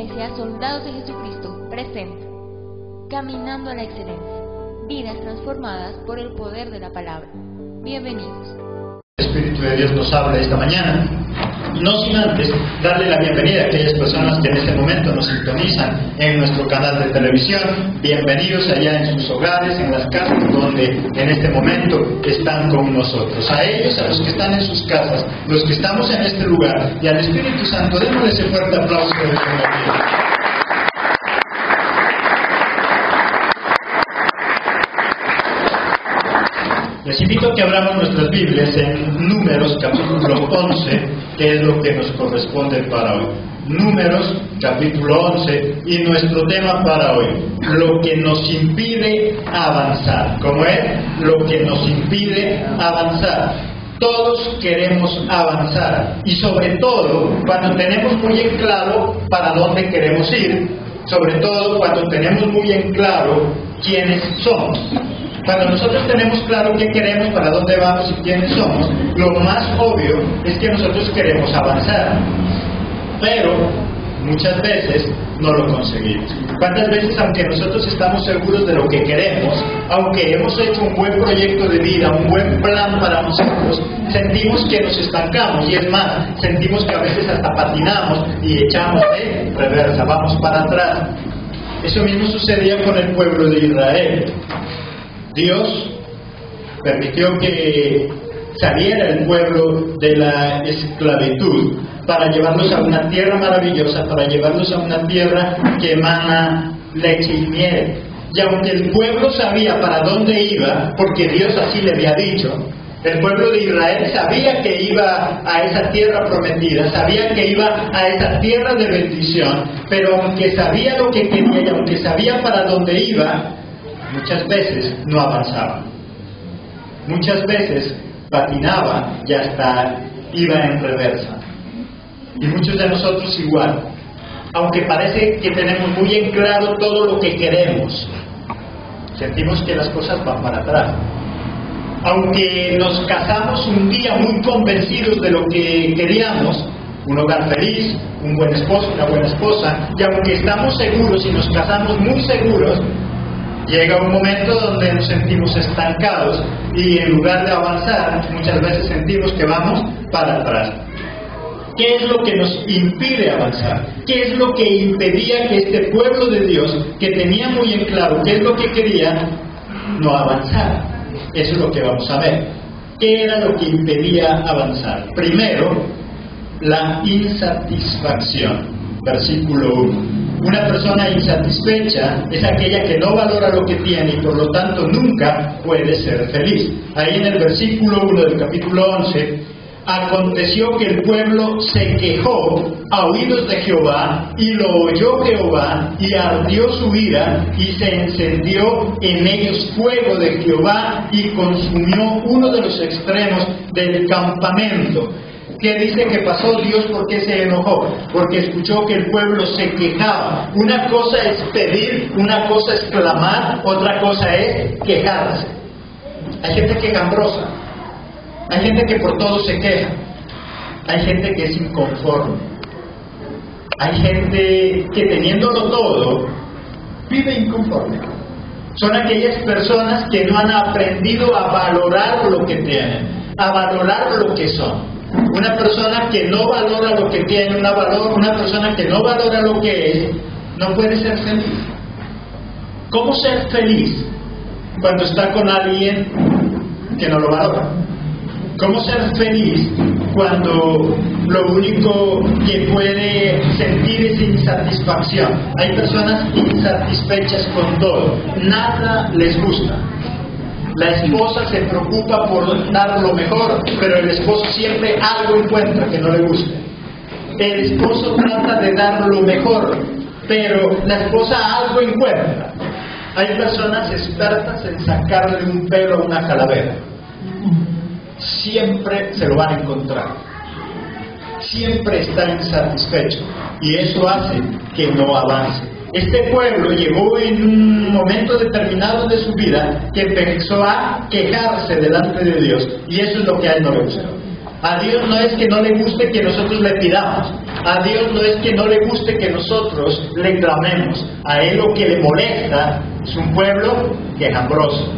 Iglesia Soldados de Jesucristo presenta Caminando a la Excelencia, vidas transformadas por el poder de la palabra. Bienvenidos. El Espíritu de Dios nos habla esta mañana, no sin antes darle la bienvenida a aquellas personas que en este momento nos sintonizan en nuestro canal de televisión. Bienvenidos allá en sus hogares, en las casas donde en este momento están con nosotros. A ellos, a los que están en sus casas, los que estamos en este lugar, y al Espíritu Santo, démosle ese fuerte aplauso de bienvenida. Les invito a que abramos nuestras Biblias en Números capítulo 11, que es lo que nos corresponde para hoy. Números capítulo 11, y nuestro tema para hoy, lo que nos impide avanzar. ¿Cómo es? Lo que nos impide avanzar. Todos queremos avanzar, y sobre todo cuando tenemos muy en claro para dónde queremos ir, sobre todo cuando tenemos muy en claro quiénes somos. Cuando nosotros tenemos claro qué queremos, para dónde vamos y quiénes somos, lo más obvio es que nosotros queremos avanzar. Pero muchas veces no lo conseguimos. ¿Cuántas veces, aunque nosotros estamos seguros de lo que queremos, aunque hemos hecho un buen proyecto de vida, un buen plan para nosotros, sentimos que nos estancamos? Y es más, sentimos que a veces hasta patinamos y echamos de reversa, vamos para atrás. Eso mismo sucedía con el pueblo de Israel. Dios permitió que saliera el pueblo de la esclavitud para llevarlos a una tierra maravillosa, para llevarlos a una tierra que emana leche y miel. Y aunque el pueblo sabía para dónde iba, porque Dios así le había dicho, el pueblo de Israel sabía que iba a esa tierra prometida, sabía que iba a esa tierra de bendición, pero aunque sabía lo que quería y aunque sabía para dónde iba, muchas veces no avanzaba. Muchas veces patinaba y hasta iba en reversa. Y muchos de nosotros igual. Aunque parece que tenemos muy en claro todo lo que queremos, sentimos que las cosas van para atrás. Aunque nos casamos un día muy convencidos de lo que queríamos, un hogar feliz, un buen esposo, una buena esposa, y aunque estamos seguros y nos casamos muy seguros, llega un momento donde nos sentimos estancados y en lugar de avanzar, muchas veces sentimos que vamos para atrás. ¿Qué es lo que nos impide avanzar? ¿Qué es lo que impedía que este pueblo de Dios, que tenía muy en claro qué es lo que quería, no avanzara? Eso es lo que vamos a ver. ¿Qué era lo que impedía avanzar? Primero, la insatisfacción. Versículo 1. Una persona insatisfecha es aquella que no valora lo que tiene y por lo tanto nunca puede ser feliz. Ahí en el versículo 1 del capítulo 11, aconteció que el pueblo se quejó a oídos de Jehová, y lo oyó Jehová, y ardió su ira, y se encendió en ellos fuego de Jehová, y consumió uno de los extremos del campamento. ¿Qué dice que pasó Dios? ¿Por qué se enojó? Porque escuchó que el pueblo se quejaba. Una cosa es pedir, una cosa es clamar, otra cosa es quejarse. Hay gente quejambrosa, hay gente que por todo se queja, hay gente que es inconforme, hay gente que teniéndolo todo vive inconforme. Son aquellas personas que no han aprendido a valorar lo que tienen, a valorar lo que son. Una persona que no valora lo que tiene, una persona que no valora lo que es, no puede ser feliz. ¿Cómo ser feliz cuando está con alguien que no lo valora? ¿Cómo ser feliz cuando lo único que puede sentir es insatisfacción? Hay personas insatisfechas con todo, nada les gusta. La esposa se preocupa por dar lo mejor, pero el esposo siempre algo encuentra que no le guste. El esposo trata de dar lo mejor, pero la esposa algo encuentra. Hay personas expertas en sacarle un pelo a una calavera. Siempre se lo van a encontrar. Siempre está insatisfecho, y eso hace que no avance. Este pueblo llegó en un momento determinado de su vida que empezó a quejarse delante de Dios, y eso es lo que a él no le gustó. A Dios no es que no le guste que nosotros le pidamos. A Dios no es que no le guste que nosotros le clamemos. A Él lo que le molesta es un pueblo quejambroso.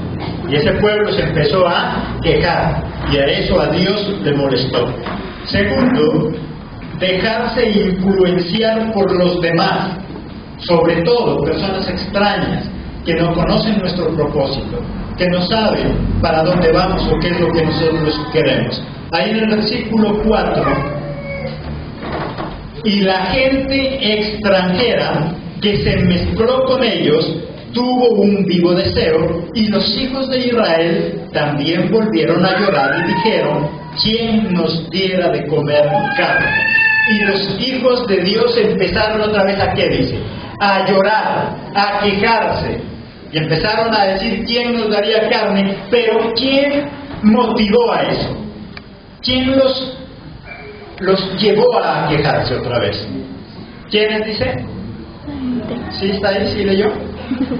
Y ese pueblo se empezó a quejar. Y a eso a Dios le molestó. Segundo, dejarse influenciar por los demás. Sobre todo personas extrañas que no conocen nuestro propósito, que no saben para dónde vamos o qué es lo que nosotros queremos. Ahí en el versículo 4, y la gente extranjera que se mezcló con ellos tuvo un vivo deseo, y los hijos de Israel también volvieron a llorar y dijeron: ¿quién nos diera de comer carne? Y los hijos de Dios empezaron otra vez a, ¿qué dice? A llorar, a quejarse, y empezaron a decir: ¿quién nos daría carne? Pero ¿quién motivó a eso? ¿Quién los llevó a quejarse otra vez? ¿Quiénes dice? ¿Sí está ahí? ¿Sí leyó?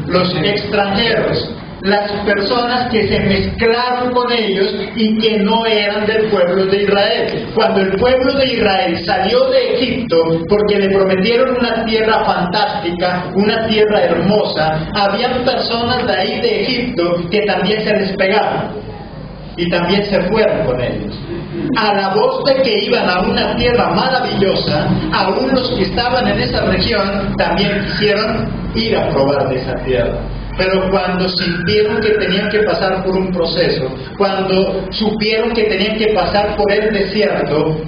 Los extranjeros, las personas que se mezclaron con ellos y que no eran del pueblo de Israel. Cuando el pueblo de Israel salió de Egipto porque le prometieron una tierra fantástica, una tierra hermosa, habían personas de ahí de Egipto que también se les pegaron y también se fueron con ellos. A la voz de que iban a una tierra maravillosa, aún los que estaban en esa región también quisieron ir a probar de esa tierra. Pero cuando sintieron que tenían que pasar por un proceso, cuando supieron que tenían que pasar por el desierto,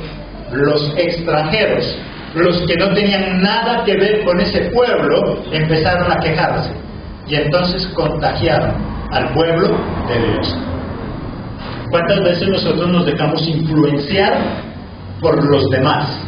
los extranjeros, los que no tenían nada que ver con ese pueblo, empezaron a quejarse. Y entonces contagiaron al pueblo de Dios. ¿Cuántas veces nosotros nos dejamos influenciar por los demás?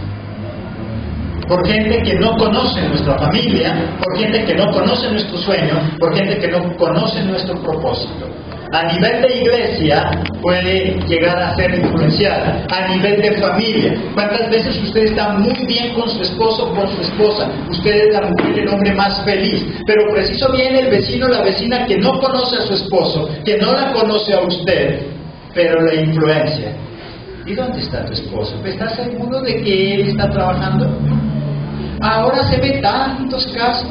Por gente que no conoce nuestra familia, por gente que no conoce nuestro sueño, por gente que no conoce nuestro propósito. A nivel de iglesia puede llegar a ser influenciada, a nivel de familia. ¿Cuántas veces usted está muy bien con su esposo o con su esposa? Usted es la mujer, el hombre más feliz, pero preciso viene el vecino o la vecina que no conoce a su esposo, que no la conoce a usted, pero la influencia. ¿Y dónde está tu esposo? ¿Estás seguro de que él está trabajando? Ahora se ve tantos casos.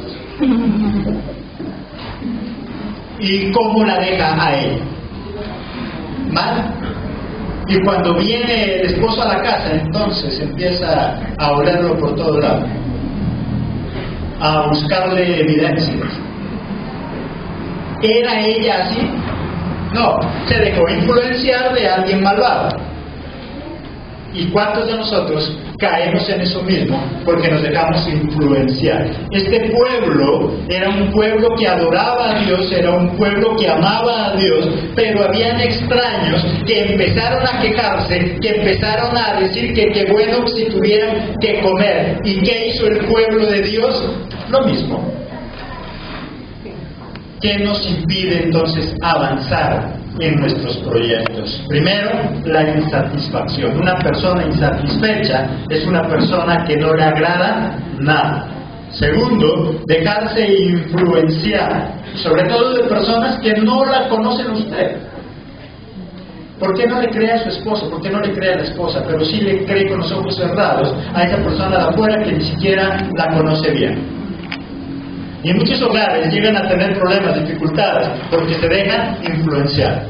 ¿Y cómo la deja a él? Mal. Y cuando viene el esposo a la casa, entonces empieza a olerlo por todo lado, a buscarle evidencias. ¿Era ella así? No, se dejó influenciar de alguien malvado. ¿Y cuántos de nosotros caemos en eso mismo porque nos dejamos influenciar? Este pueblo era un pueblo que adoraba a Dios, era un pueblo que amaba a Dios, pero habían extraños que empezaron a quejarse, que empezaron a decir que qué bueno si tuvieran que comer. ¿Y qué hizo el pueblo de Dios? Lo mismo. ¿Qué nos impide entonces avanzar en nuestros proyectos? Primero, la insatisfacción. Una persona insatisfecha es una persona que no le agrada nada. Segundo, dejarse influenciar, sobre todo de personas que no la conocen a usted. ¿Por qué no le cree a su esposo? ¿Por qué no le cree a la esposa? Pero sí le cree con los ojos cerrados a esa persona de afuera que ni siquiera la conoce bien. Y en muchos hogares llegan a tener problemas, dificultades, porque se dejan influenciar.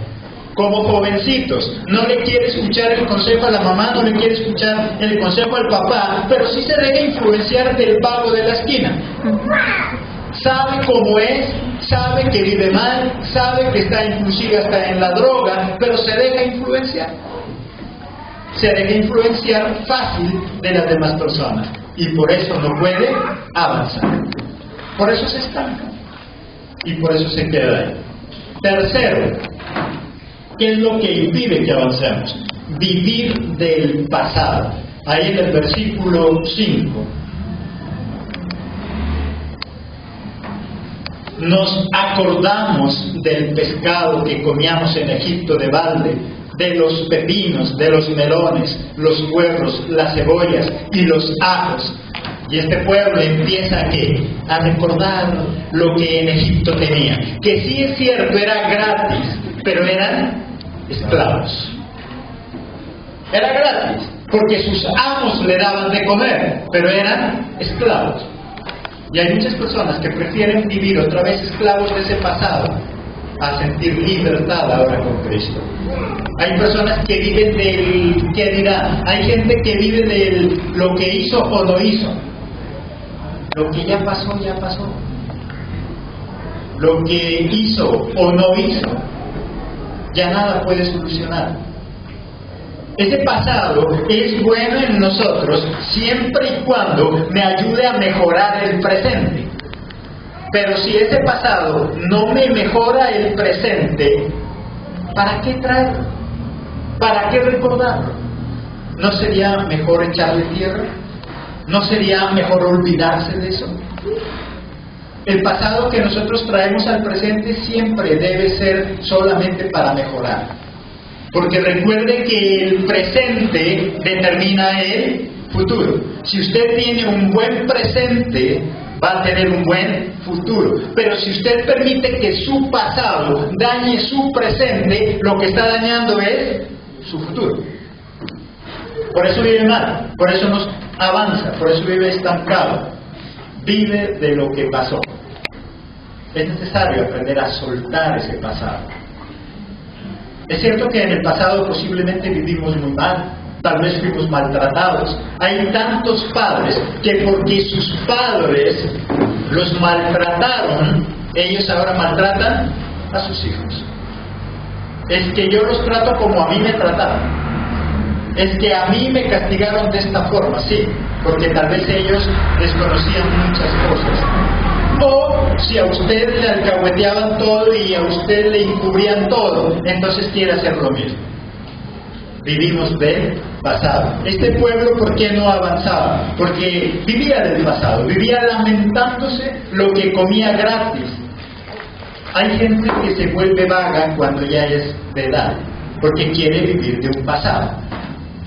Como jovencitos, no le quiere escuchar el consejo a la mamá, no le quiere escuchar el consejo al papá, pero sí se deja influenciar del vago de la esquina. Sabe cómo es, sabe que vive mal, sabe que está inclusive hasta en la droga, pero se deja influenciar. Se deja influenciar fácil de las demás personas y por eso no puede avanzar. Por eso se estanca y por eso se queda ahí. Tercero, ¿qué es lo que impide que avancemos? Vivir del pasado. Ahí en el versículo 5. Nos acordamos del pescado que comíamos en Egipto de balde, de los pepinos, de los melones, los puerros, las cebollas y los ajos. Y este pueblo empieza a recordar lo que en Egipto tenía. Que sí es cierto, era gratis, pero eran esclavos. Era gratis, porque sus amos le daban de comer, pero eran esclavos. Y hay muchas personas que prefieren vivir otra vez esclavos de ese pasado a sentir libertad ahora con Cristo. Hay personas que viven del qué dirá. Hay gente que vive de lo que hizo o no hizo. Lo que ya pasó, ya pasó. Lo que hizo o no hizo, ya nada puede solucionar. Ese pasado es bueno en nosotros siempre y cuando me ayude a mejorar el presente. Pero si ese pasado no me mejora el presente, ¿para qué traerlo? ¿Para qué recordarlo? ¿No sería mejor echarle tierra? ¿No sería mejor olvidarse de eso? El pasado que nosotros traemos al presente siempre debe ser solamente para mejorar. Porque recuerde que el presente determina el futuro. Si usted tiene un buen presente, va a tener un buen futuro. Pero si usted permite que su pasado dañe su presente, lo que está dañando es su futuro. Por eso vive mal, por eso no avanza, por eso vive estancado. Vive de lo que pasó. Es necesario aprender a soltar ese pasado. Es cierto que en el pasado posiblemente vivimos muy mal, tal vez fuimos maltratados. Hay tantos padres que porque sus padres los maltrataron, ellos ahora maltratan a sus hijos. Es que yo los trato como a mí me trataron. Es que a mí me castigaron de esta forma, sí, porque tal vez ellos desconocían muchas cosas. O si a usted le alcahueteaban todo y a usted le encubrían todo, entonces quiere hacer lo mismo. Vivimos del pasado. Este pueblo, ¿por qué no avanzaba? Porque vivía del pasado, vivía lamentándose lo que comía gratis. Hay gente que se vuelve vaga cuando ya es de edad, porque quiere vivir de un pasado.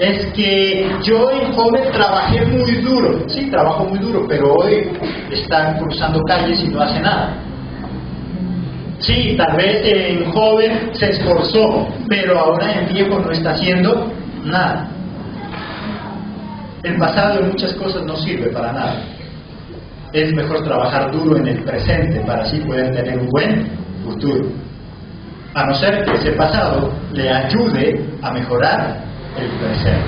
Es que yo en joven trabajé muy duro. Sí, trabajo muy duro, pero hoy están cruzando calles y no hace nada. Sí, tal vez en joven se esforzó, pero ahora en viejo no está haciendo nada. El pasado en muchas cosas no sirve para nada. Es mejor trabajar duro en el presente para así poder tener un buen futuro. A no ser que ese pasado le ayude a mejorar el presente.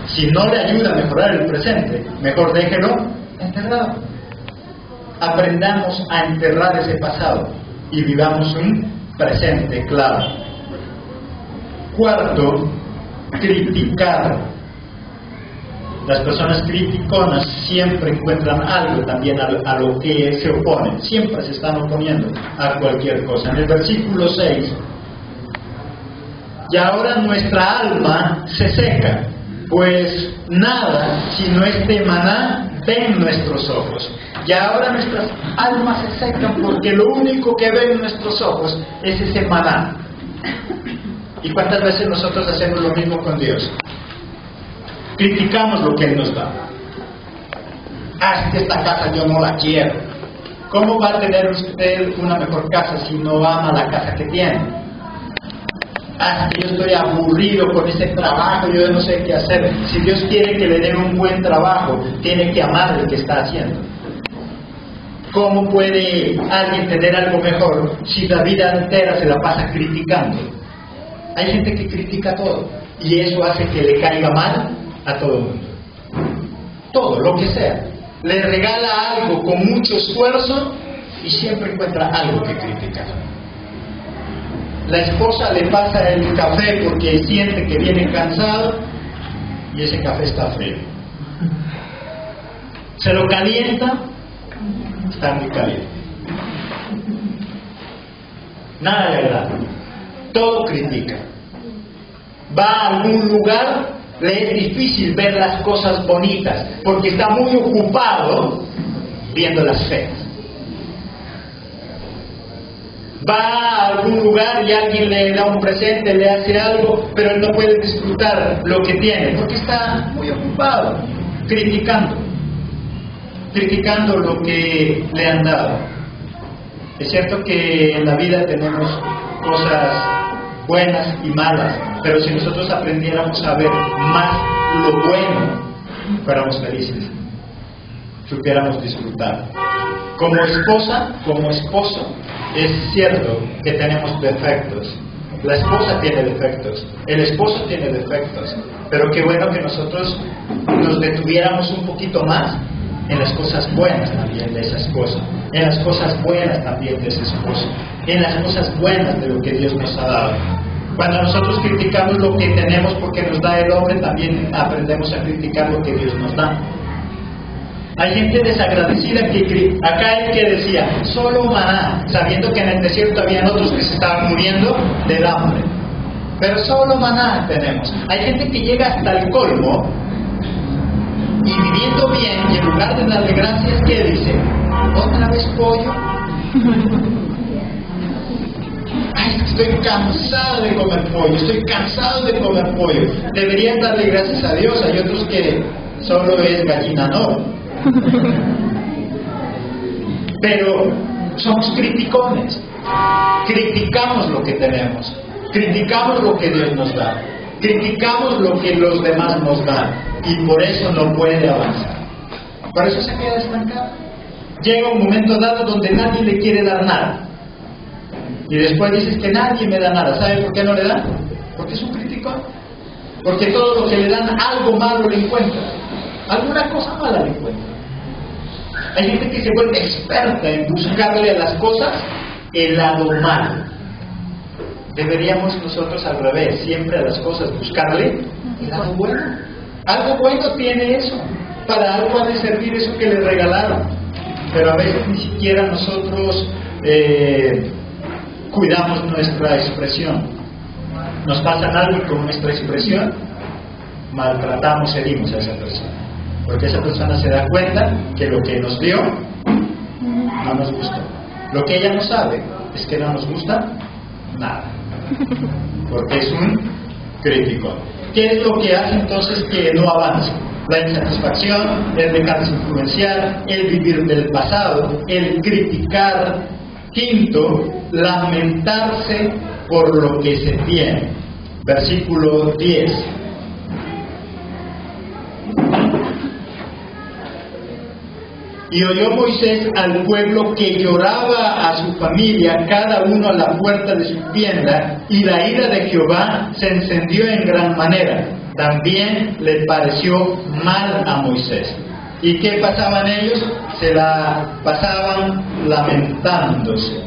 Si no le ayuda a mejorar el presente, mejor déjelo enterrado. Aprendamos a enterrar ese pasado y vivamos un presente claro. Cuarto, criticar. Las personas criticonas siempre encuentran algo también a lo que se oponen. Siempre se están oponiendo a cualquier cosa. En el versículo 6, y ahora nuestra alma se seca, pues nada sino este maná ven nuestros ojos. Y ahora nuestras almas se secan porque lo único que ven nuestros ojos es ese maná. ¿Y cuántas veces nosotros hacemos lo mismo con Dios? Criticamos lo que Él nos da. Es que esta casa yo no la quiero. ¿Cómo va a tener usted una mejor casa si no ama la casa que tiene? Que yo estoy aburrido con ese trabajo, yo no sé qué hacer. Si Dios quiere que le den un buen trabajo, tiene que amar el que está haciendo. ¿Cómo puede alguien tener algo mejor si la vida entera se la pasa criticando? Hay gente que critica todo y eso hace que le caiga mal a todo el mundo. Todo, lo que sea. Le regala algo con mucho esfuerzo y siempre encuentra algo que criticar. La esposa le pasa el café porque siente que viene cansado y ese café está frío. Se lo calienta, está muy caliente. Nada de verdad. Todo critica. Va a algún lugar, le es difícil ver las cosas bonitas porque está muy ocupado viendo las feas. Va a algún lugar y alguien le da un presente, le hace algo, pero él no puede disfrutar lo que tiene porque está muy ocupado criticando lo que le han dado. Es cierto que en la vida tenemos cosas buenas y malas, pero si nosotros aprendiéramos a ver más lo bueno, fuéramos felices, supiéramos disfrutar. Como esposa, como esposo, es cierto que tenemos defectos. La esposa tiene defectos, el esposo tiene defectos, pero qué bueno que nosotros nos detuviéramos un poquito más en las cosas buenas también de esa esposa, en las cosas buenas también de ese esposo, en las cosas buenas de lo que Dios nos ha dado. Cuando nosotros criticamos lo que tenemos porque nos da el hombre, también aprendemos a criticar lo que Dios nos da. Hay gente desagradecida que acá el que decía solo maná, sabiendo que en el desierto habían otros que se estaban muriendo del hambre, pero solo maná tenemos. Hay gente que llega hasta el colmo y viviendo bien, y en lugar de darle gracias, ¿qué dice? ¿Otra vez pollo? Ay, estoy cansado de comer pollo, estoy cansado de comer pollo. Deberían darle gracias a Dios. Hay otros que solo es gallina, no. Pero somos criticones, criticamos lo que tenemos, criticamos lo que Dios nos da, criticamos lo que los demás nos dan, y por eso no puede avanzar, por eso se queda estancado. Llega un momento dado donde nadie le quiere dar nada, y después dices que nadie me da nada. ¿Sabe por qué no le dan? Porque es un criticón, porque todo lo que le dan, algo malo le encuentra, alguna cosa mala le encuentra. Hay gente que se vuelve experta en buscarle a las cosas el lado malo. Deberíamos nosotros al revés, siempre a las cosas buscarle el lado bueno. Algo bueno tiene eso, para algo ha de servir eso que le regalaron. Pero a veces ni siquiera nosotros cuidamos nuestra expresión. Nos pasa algo y con nuestra expresión maltratamos, herimos a esa persona. Porque esa persona se da cuenta que lo que nos dio no nos gustó. Lo que ella no sabe es que no nos gusta nada, porque es un crítico. ¿Qué es lo que hace entonces que no avance? La insatisfacción, el dejarse influenciar, el vivir del pasado, el criticar. Quinto, lamentarse por lo que se tiene. Versículo 10. Y oyó Moisés al pueblo que lloraba a su familia, cada uno a la puerta de su tienda, y la ira de Jehová se encendió en gran manera. También le pareció mal a Moisés. ¿Y qué pasaban ellos? Se la pasaban lamentándose.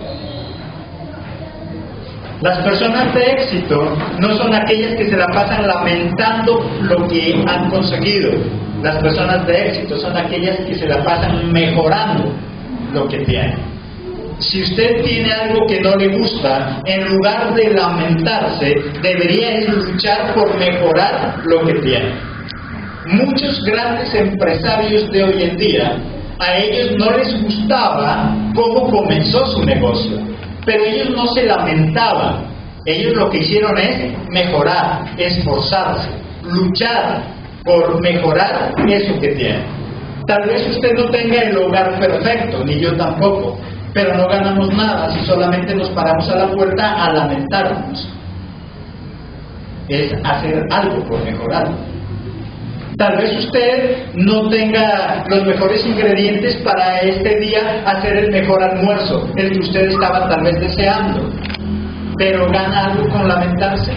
Las personas de éxito no son aquellas que se la pasan lamentando lo que han conseguido. Las personas de éxito son aquellas que se la pasan mejorando lo que tienen. Si usted tiene algo que no le gusta, en lugar de lamentarse, debería luchar por mejorar lo que tiene. Muchos grandes empresarios de hoy en día, a ellos no les gustaba cómo comenzó su negocio, pero ellos no se lamentaban. Ellos lo que hicieron es mejorar, esforzarse, luchar por mejorar eso que tiene. Tal vez usted no tenga el hogar perfecto, ni yo tampoco, pero no ganamos nada si solamente nos paramos a la puerta a lamentarnos. Es hacer algo por mejorar. Tal vez usted no tenga los mejores ingredientes para este día hacer el mejor almuerzo, el que usted estaba tal vez deseando, pero gana algo con lamentarse.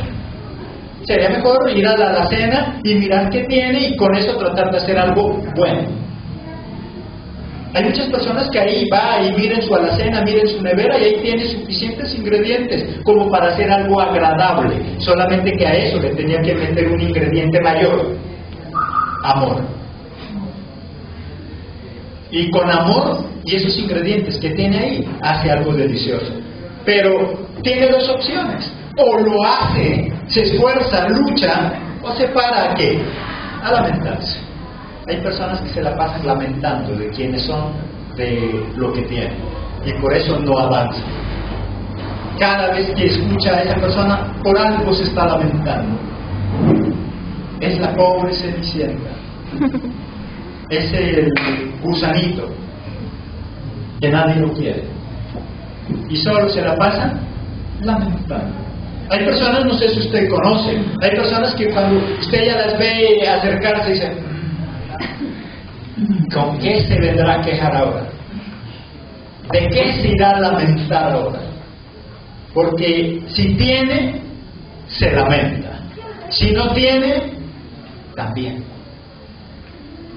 Sería mejor ir a la alacena y mirar qué tiene y con eso tratar de hacer algo bueno. Hay muchas personas que ahí va y miren su alacena, miren su nevera y ahí tiene suficientes ingredientes como para hacer algo agradable, solamente que a eso le tenía que meter un ingrediente mayor: amor. Y con amor y esos ingredientes que tiene ahí, hace algo delicioso. Pero tiene dos opciones: o lo hace, se esfuerza, lucha, o se para ¿a qué? A lamentarse. Hay personas que se la pasan lamentando de quiénes son, de lo que tienen, y por eso no avanzan. Cada vez que escucha a esa persona, por algo se está lamentando. Es la pobre cenicienta, es el gusanito que nadie lo quiere, y solo se la pasan lamentando. Hay personas, no sé si usted conoce, hay personas que cuando usted ya las ve acercarse dicen, ¿con qué se vendrá a quejar ahora? ¿De qué se irá a lamentar ahora? Porque si tiene, se lamenta. Si no tiene, también.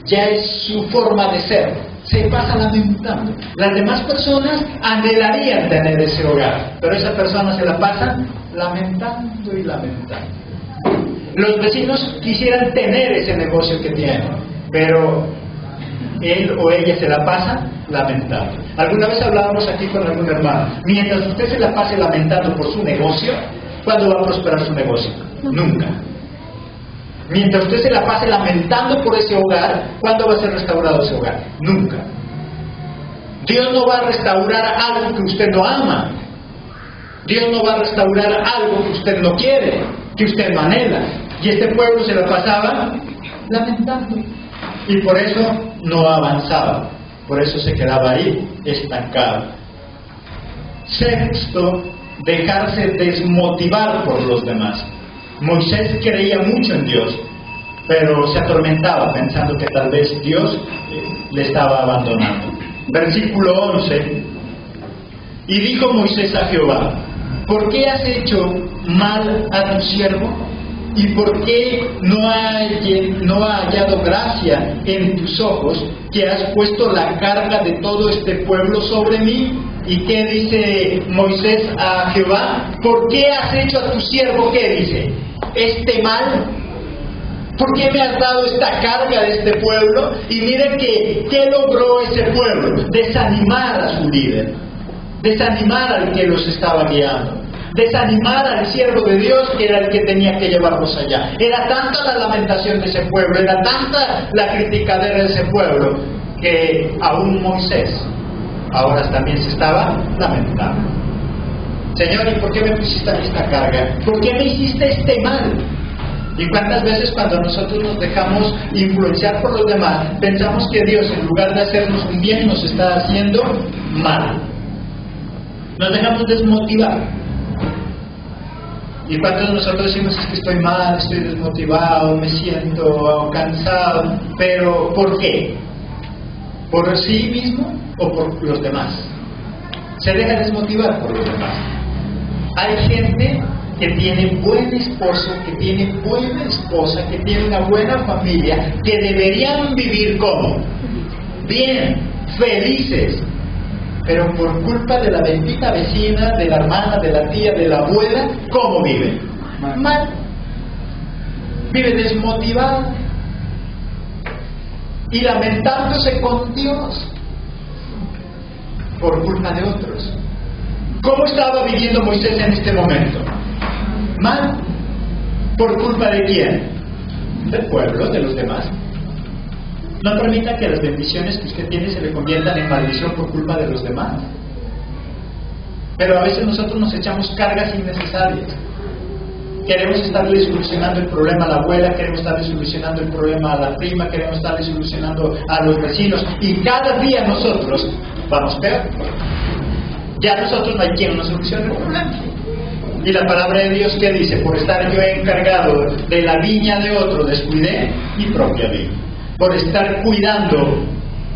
Ya es su forma de ser. Se pasa lamentando. Las demás personas anhelarían tener ese hogar, pero esa persona se la pasa lamentando y lamentando. Los vecinos quisieran tener ese negocio que tienen, pero él o ella se la pasa lamentando. Alguna vez hablábamos aquí con algún hermano, mientras usted se la pase lamentando por su negocio, ¿cuándo va a prosperar su negocio? Nunca. Mientras usted se la pase lamentando por ese hogar, ¿cuándo va a ser restaurado ese hogar? Nunca. Dios no va a restaurar algo que usted no ama. Dios no va a restaurar algo que usted no quiere, que usted no anhela. Y este pueblo se la pasaba lamentando. Y por eso no avanzaba. Por eso se quedaba ahí, estancado. Sexto, dejarse desmotivar por los demás. Moisés creía mucho en Dios, pero se atormentaba pensando que tal vez Dios le estaba abandonando. Versículo 11. Y dijo Moisés a Jehová, ¿por qué has hecho mal a tu siervo? ¿Y por qué no ha hallado gracia en tus ojos, que has puesto la carga de todo este pueblo sobre mí? ¿Y qué dice Moisés a Jehová? ¿Por qué has hecho a tu siervo, qué dice? ¿Este mal? ¿Por qué me has dado esta carga de este pueblo? Y miren ¿qué logró ese pueblo? Desanimar a su líder, desanimar al que los estaba guiando, desanimar al siervo de Dios que era el que tenía que llevarlos allá. Era tanta la lamentación de ese pueblo, era tanta la criticadera de ese pueblo, que aún Moisés ahora también se estaba lamentando. Señor, ¿y por qué me pusiste a mí esta carga? ¿Por qué me hiciste este mal? ¿Y cuántas veces cuando nosotros nos dejamos influenciar por los demás, pensamos que Dios, en lugar de hacernos un bien, nos está haciendo mal? Nos dejamos desmotivar. ¿Y cuántos de nosotros decimos, es que estoy mal, estoy desmotivado, me siento cansado? Pero ¿por qué? ¿Por sí mismo o por los demás? Se deja desmotivar por los demás. Hay gente que tiene buen esposo, que tiene buena esposa, que tiene una buena familia, que deberían vivir como bien, felices, pero por culpa de la bendita vecina, de la hermana, de la tía, de la abuela, ¿cómo viven? Mal. Viven desmotivados y lamentándose con Dios por culpa de otros. ¿Cómo estaba viviendo Moisés en este momento? Mal. ¿Por culpa de quién? Del pueblo, de los demás. No permita que las bendiciones que usted tiene se le conviertan en maldición por culpa de los demás. Pero a veces nosotros nos echamos cargas innecesarias. Queremos estarle solucionando el problema a la abuela, queremos estarle solucionando el problema a la prima, queremos estarle solucionando a los vecinos, y cada día nosotros vamos peor. Ya nosotros no hay quien nos solucione el problema. Y la palabra de Dios, ¿qué dice? Por estar yo encargado de la viña de otro, descuidé mi propia viña. Por estar cuidando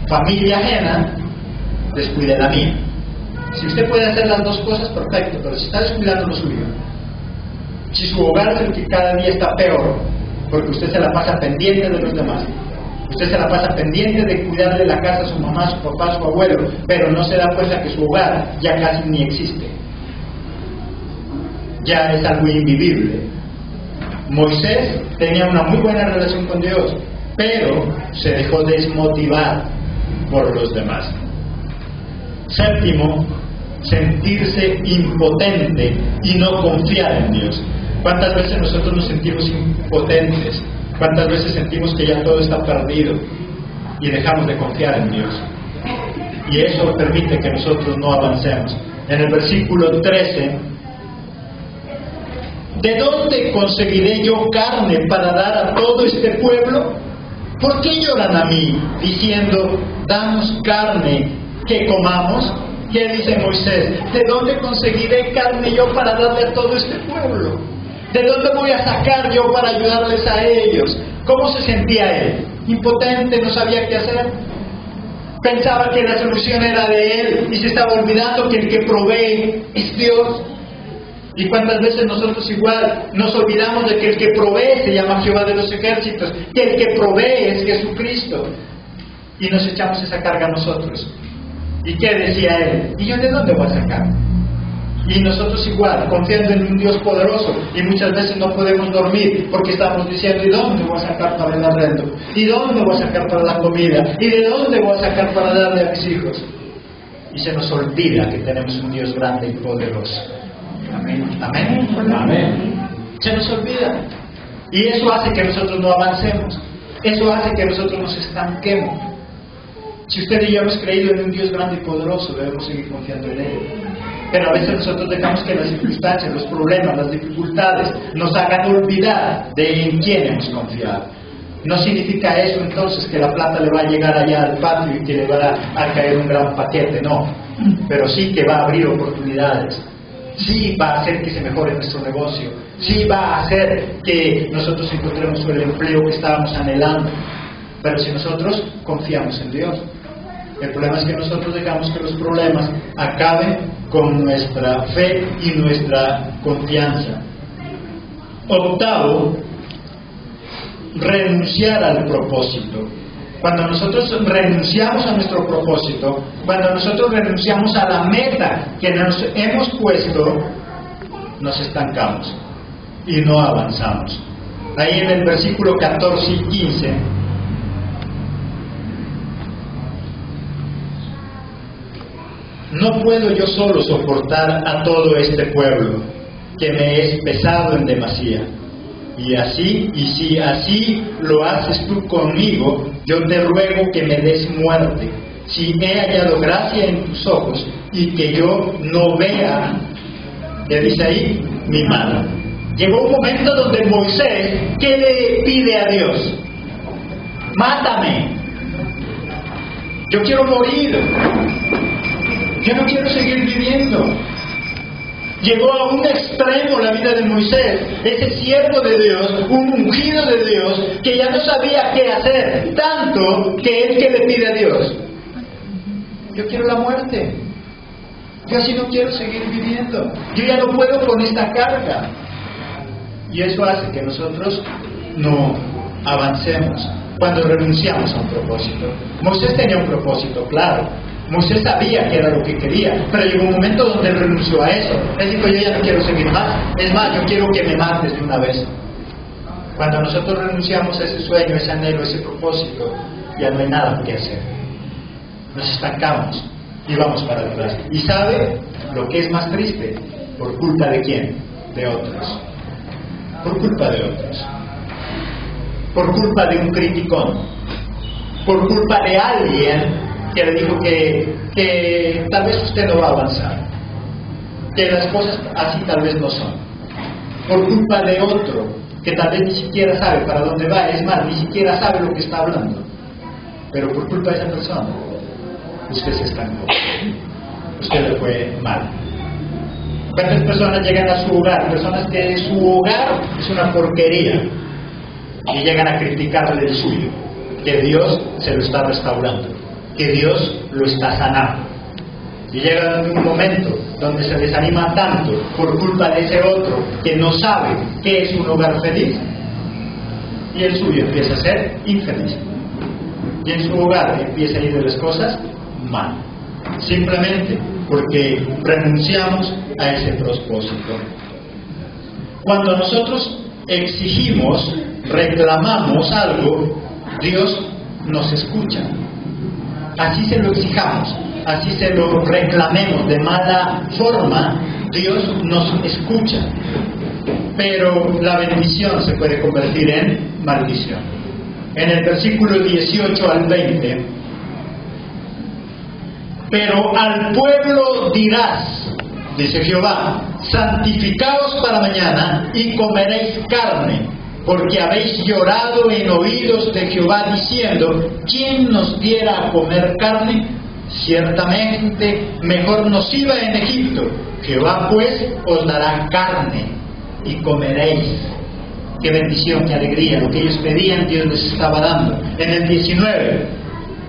familia ajena, descuide la mía. Si usted puede hacer las dos cosas, perfecto, pero si está descuidando lo suyo, si su hogar es el que cada día está peor, porque usted se la pasa pendiente de los demás, usted se la pasa pendiente de cuidarle la casa a su mamá, a su papá, a su abuelo, pero no se da cuenta que su hogar ya casi ni existe, ya es algo invivible. Moisés tenía una muy buena relación con Dios, pero se dejó desmotivar por los demás. Séptimo, sentirse impotente y no confiar en Dios. ¿Cuántas veces nosotros nos sentimos impotentes? ¿Cuántas veces sentimos que ya todo está perdido y dejamos de confiar en Dios? Y eso permite que nosotros no avancemos. En el versículo 13, ¿de dónde conseguiré yo carne para dar a todo este pueblo? ¿Por qué lloran a mí, diciendo, danos carne que comamos? ¿Qué dice Moisés? ¿De dónde conseguiré carne yo para darle a todo este pueblo? ¿De dónde voy a sacar yo para ayudarles a ellos? ¿Cómo se sentía él? Impotente, no sabía qué hacer. Pensaba que la solución era de él y se estaba olvidando que el que provee es Dios. ¿Y cuántas veces nosotros igual nos olvidamos de que el que provee se llama Jehová de los ejércitos, que el que provee es Jesucristo? Y nos echamos esa carga nosotros. ¿Y qué decía él? ¿Y yo de dónde voy a sacar? Y nosotros igual, confiando en un Dios poderoso, y muchas veces no podemos dormir porque estamos diciendo: ¿y dónde voy a sacar para el arrendo? ¿Y dónde voy a sacar para la comida? ¿Y de dónde voy a sacar para darle a mis hijos? Y se nos olvida que tenemos un Dios grande y poderoso. Amén. Amén. Amén. Se nos olvida. Y eso hace que nosotros no avancemos. Eso hace que nosotros nos estanquemos. Si usted y yo hemos creído en un Dios grande y poderoso, debemos seguir confiando en Él. Pero a veces nosotros dejamos que las circunstancias, los problemas, las dificultades nos hagan olvidar de en quién hemos confiado. No significa eso entonces que la plata le va a llegar allá al patio y que le va a caer un gran paquete, no. Pero sí que va a abrir oportunidades. Sí va a hacer que se mejore nuestro negocio. Sí va a hacer que nosotros encontremos el empleo que estábamos anhelando. Pero si nosotros confiamos en Dios. El problema es que nosotros dejamos que los problemas acaben con nuestra fe y nuestra confianza. Octavo, renunciar al propósito. Cuando nosotros renunciamos a nuestro propósito, cuando nosotros renunciamos a la meta que nos hemos puesto, nos estancamos y no avanzamos. Ahí en el versículo 14 y 15, no puedo yo solo soportar a todo este pueblo, que me es pesado en demasía. Y si así lo haces tú conmigo, yo te ruego que me des muerte, si he hallado gracia en tus ojos, y que yo no vea, ¿qué dice ahí? Mi mano. Llegó un momento donde Moisés, ¿qué le pide a Dios? Mátame. Yo quiero morir. Yo no quiero seguir viviendo. Llegó a un extremo la vida de Moisés, ese siervo de Dios, un ungido de Dios, que ya no sabía qué hacer, tanto que él que le pide a Dios: yo quiero la muerte. Yo así no quiero seguir viviendo. Yo ya no puedo con esta carga. Y eso hace que nosotros no avancemos cuando renunciamos a un propósito. Moisés tenía un propósito claro. Moisés sabía que era lo que quería, pero llegó un momento donde él renunció a eso. Él dijo: yo ya no quiero seguir más. Es más, yo quiero que me mates de una vez. Cuando nosotros renunciamos a ese sueño, ese anhelo, ese propósito, ya no hay nada que hacer. Nos estancamos y vamos para atrás. ¿Y sabe lo que es más triste? ¿Por culpa de quién? De otros. Por culpa de otros. Por culpa de un criticón. Por culpa de alguien que le dijo que tal vez usted no va a avanzar, que las cosas así tal vez no son. Por culpa de otro que tal vez ni siquiera sabe para dónde va, es más, ni siquiera sabe lo que está hablando. Pero por culpa de esa persona, usted se estancó, usted le fue mal. ¿Cuántas personas llegan a su hogar? Personas que su hogar es una porquería y llegan a criticarle el suyo, que Dios se lo está restaurando, que Dios lo está sanando. Y llega un momento donde se desanima tanto por culpa de ese otro que no sabe qué es un hogar feliz, y el suyo empieza a ser infeliz, y en su hogar empieza a ir de las cosas mal, simplemente porque renunciamos a ese propósito. Cuando nosotros exigimos, reclamamos algo, Dios nos escucha. Así se lo exijamos, así se lo reclamemos de mala forma, Dios nos escucha. Pero la bendición se puede convertir en maldición. En el versículo 18 al 20: pero al pueblo dirás, dice Jehová, santificaos para mañana y comeréis carne, porque habéis llorado en oídos de Jehová diciendo: ¿quién nos diera a comer carne? ciertamente mejor nos iba en Egipto. Jehová pues os dará carne y comeréis. Qué bendición, qué alegría. Lo que ellos pedían, Dios les estaba dando. En el 19,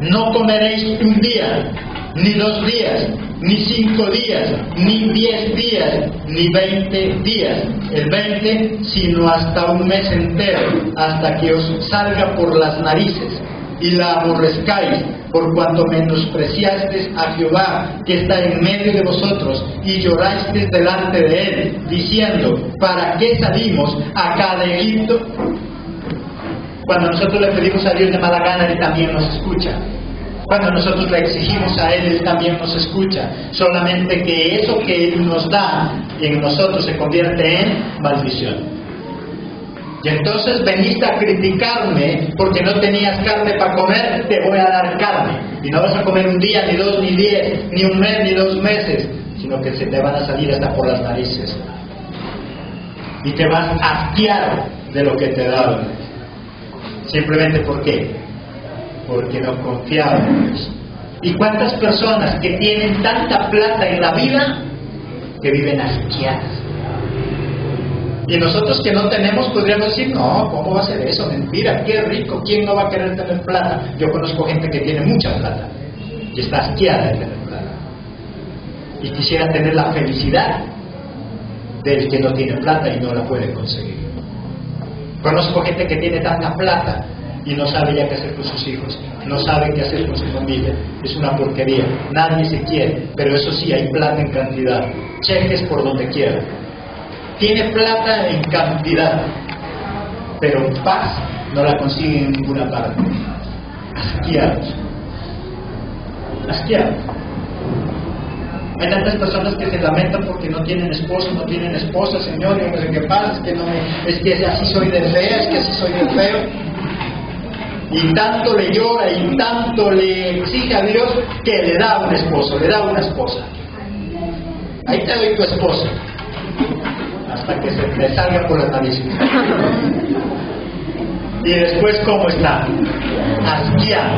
no comeréis un día, ni 2 días, ni 5 días, ni 10 días, ni 20 días. El 20, sino hasta un mes entero, hasta que os salga por las narices y la aborrezcáis, por cuanto menospreciasteis a Jehová, que está en medio de vosotros, y llorasteis delante de él, diciendo, ¿para qué salimos acá de Egipto? Cuando nosotros le pedimos a Dios de mala gana, Él también nos escucha. Cuando nosotros le exigimos a Él, Él también nos escucha. Solamente que eso que Él nos da en nosotros se convierte en maldición. Y entonces veniste a criticarme porque no tenías carne para comer, te voy a dar carne. Y no vas a comer un día, ni 2, ni 10, ni un mes, ni 2 meses, sino que se te van a salir hasta por las narices. Y te vas a asquear de lo que te daban. Simplemente ¿por qué? Porque no confiaban en Dios. ¿Y cuántas personas que tienen tanta plata en la vida que viven asqueadas? Y nosotros que no tenemos podríamos decir, no, ¿cómo va a ser eso? Mentira, qué rico, ¿quién no va a querer tener plata? Yo conozco gente que tiene mucha plata y está asqueada de tener plata. Y quisiera tener la felicidad del que no tiene plata y no la puede conseguir. Conozco gente que tiene tanta plata y no sabe ya qué hacer con sus hijos, no sabe qué hacer con su familia. Es una porquería, nadie se quiere, pero eso sí, hay plata en cantidad, cheques por donde quiera. Tiene plata en cantidad, pero paz no la consigue en ninguna parte. Asqueados. Asqueados. Hay tantas personas que se lamentan porque no tienen esposo, no tienen esposa, Señor, y no sé qué pasa, es que así soy de fea, es que así soy de feo. Y tanto le llora y tanto le exige a Dios que le da un esposo, le da una esposa. Ahí te doy tu esposa. Hasta que se te salga por las narices. Y después, ¿cómo está? Asqueado.